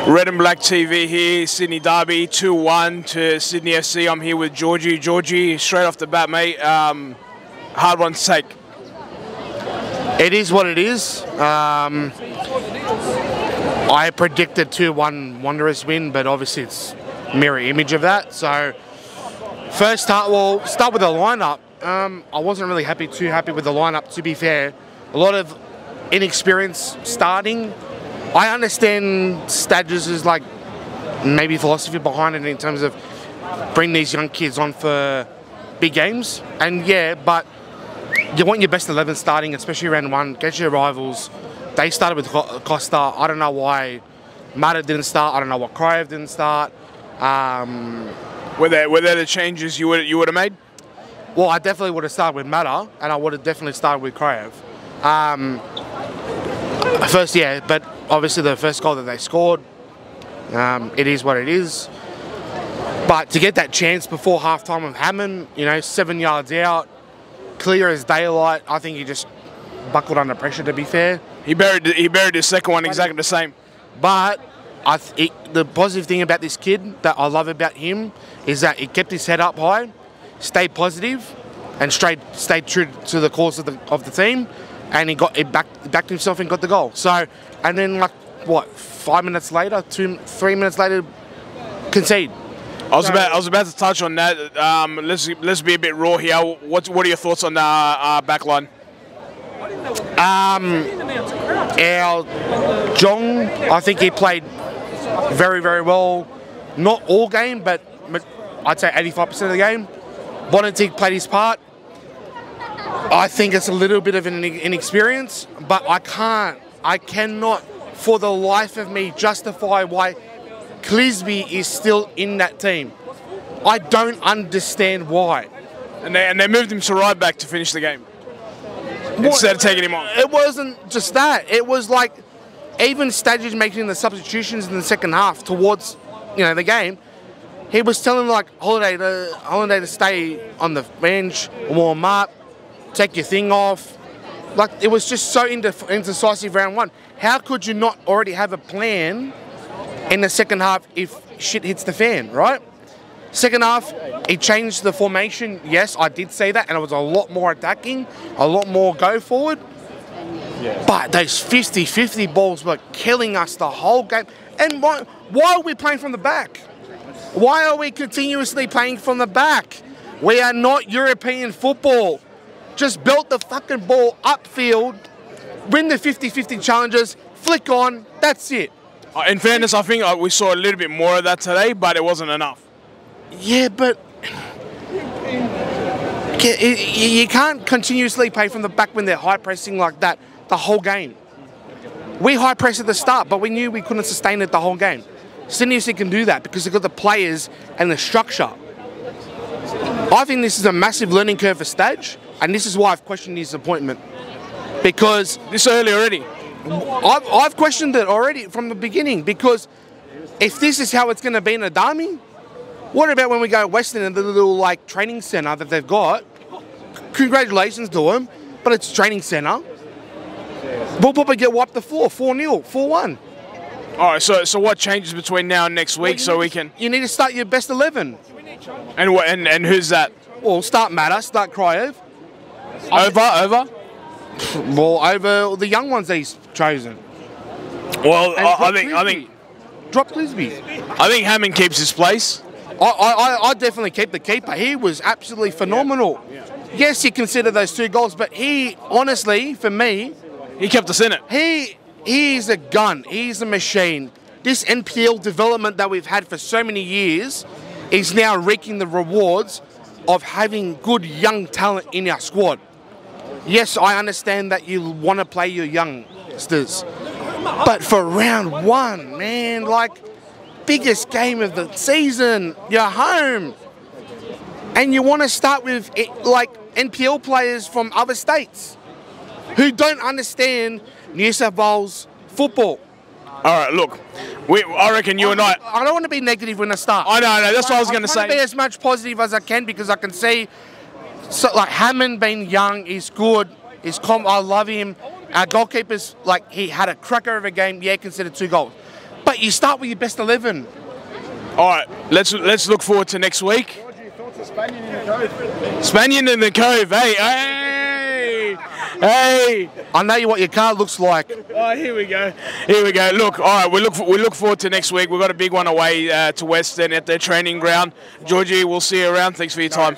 Red and Black TV here, Sydney Derby, 2-1 to Sydney FC. I'm here with Georgie. Georgie, straight off the bat, mate, hard one to take. It is what it is. I predicted 2-1 Wanderers win, but obviously it's mirror image of that. So first start, we'll start with the lineup. I wasn't really too happy with the lineup, to be fair. A lot of inexperience starting. I understand Stadges' like maybe philosophy behind it in terms of bring these young kids on for big games, and yeah, but you want your best 11 starting, especially round one. Get your rivals. They started with Costa. I don't know why Mata didn't start. I don't know why Criev didn't start. Were there the changes you would have made? Well, I definitely would have started with Mata, and I would have definitely started with Criev. First, yeah, but obviously the first goal that they scored, it is what it is. But to get that chance before half-time of Hammond, 7 yards out, clear as daylight, I think he just buckled under pressure, to be fair. He buried his second one exactly the same. But the positive thing about this kid that I love about him is that he kept his head up high, stayed positive, and stayed true to the course of the team. And he backed himself and got the goal. So, and then 5 minutes later, 3 minutes later, concede. I was about to touch on that. Let's be a bit raw here. What are your thoughts on the back line? Our Jong, I think he played very, very well. Not all game, but I'd say 85% of the game. Bonatic played his part. I think it's a little bit of an inexperience, but I cannot for the life of me justify why Clisby is still in that team. I don't understand why. And they moved him to right back to finish the game instead of taking him on. It wasn't just that. It was like even Stadges making the substitutions in the second half towards the game. He was telling Holiday to stay on the bench, warm up, take your thing off. It was just so indecisive round one. How could you not already have a plan in the second half if shit hits the fan, right? Second half, he changed the formation. Yes, I did say that, and it was a lot more attacking, a lot more go forward. Yeah. But those 50-50 balls were killing us the whole game. And why are we playing from the back? Why are we continuously playing from the back? We are not European football. Just belt the fucking ball upfield, win the 50-50 challenges, flick on, that's it. In fairness, I think we saw a little bit more of that today, but it wasn't enough. Yeah, but you can't continuously play from the back when they're high pressing like that the whole game. We high pressed at the start, but we knew we couldn't sustain it the whole game. Sydney FC can do that because they've got the players and the structure. I think this is a massive learning curve for Stage. And this is why I've questioned his appointment. Because this early already? I've questioned it already from the beginning. Because if this is how it's going to be in Adami, what about when we go Western and the little training centre that they've got? Congratulations to them, but it's a training centre. We'll probably get wiped the floor, 4-0, 4-1. All right, so what changes between now and next week we can? You need to start your best 11. And who's that? Well, start Mata, start Criev. Over? Well, over the young ones that he's chosen. Well, I think drop Clisby. I think Hammond keeps his place. I definitely keep the keeper. He was absolutely phenomenal. Yeah. Yes, you consider those 2 goals, but he, honestly, for me, he kept us in it. He's a gun. He's a machine. This NPL development that we've had for so many years is now reaping the rewards of having good young talent in our squad. Yes, I understand that you want to play your youngsters. But for round one, man, biggest game of the season, you're home. And you want to start with, NPL players from other states who don't understand New South Wales football. All right, look, I reckon you and I don't want to be negative when I start. I know, that's what I was going to say. I want to be as much positive as I can because I can see, Hammond being young, he's good, I love him. Our goalkeeper's, he had a cracker of a game, yeah, considered 2 goals. But Mate, you start with your best 11. All right, let's look forward to next week. Thoughts of Spaniard in the Cove? Spaniard in the Cove, hey. I know what your car looks like. Oh, here we go. Look, all right, we look forward to next week. We've got a big one away to Western at their training ground. Georgie, we'll see you around. Thanks for your time.